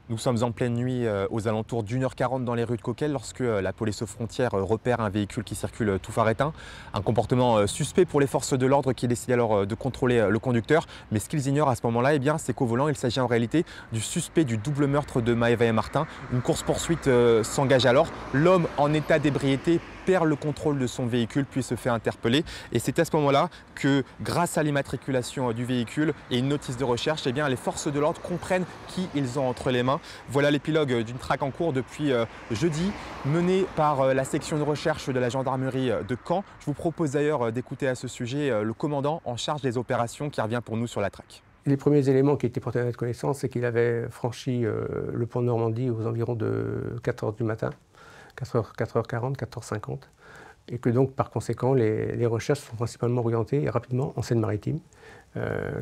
Nous sommes en pleine nuit aux alentours d'1h40 dans les rues de Coquelles lorsque la police aux frontières repère un véhicule qui circule tout phare éteint. Un comportement suspect pour les forces de l'ordre qui décident alors de contrôler le conducteur. Mais ce qu'ils ignorent à ce moment-là, eh bien, c'est qu'au volant, il s'agit en réalité du suspect du double meurtre de Maëva et Martin. Une course-poursuite s'engage alors. L'homme en état d'ébriété perd le contrôle de son véhicule puis se fait interpeller. Et c'est à ce moment-là que, grâce à l'immatriculation du véhicule et une notice de recherche, eh bien, les forces de l'ordre comprennent qui ils ont entre les mains. Voilà l'épilogue d'une traque en cours depuis jeudi, menée par la section de recherche de la gendarmerie de Caen. Je vous propose d'ailleurs d'écouter à ce sujet le commandant en charge des opérations qui revient pour nous sur la traque. Les premiers éléments qui étaient portés à notre connaissance, c'est qu'il avait franchi le pont de Normandie aux environs de 4 h du matin, 4h40, 4h50, et que donc par conséquent les recherches sont principalement orientées et rapidement en Seine-Maritime,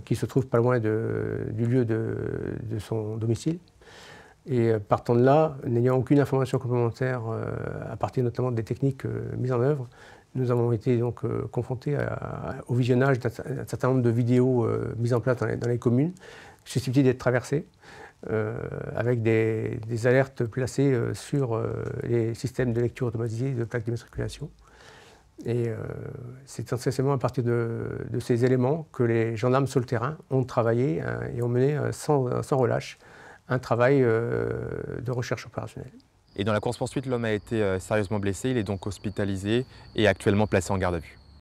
qui se trouve pas loin du lieu de son domicile. Et partant de là, n'ayant aucune information complémentaire à partir notamment des techniques mises en œuvre, nous avons été donc confrontés au visionnage d'un certain nombre de vidéos mises en place dans les communes, susceptibles d'être traversées, avec des alertes placées sur les systèmes de lecture automatisée de plaques d'immatriculation. Et c'est essentiellement à partir de ces éléments que les gendarmes sur le terrain ont travaillé et ont mené sans relâche un travail de recherche opérationnelle. Et dans la course-poursuite, l'homme a été sérieusement blessé, il est donc hospitalisé et actuellement placé en garde à vue.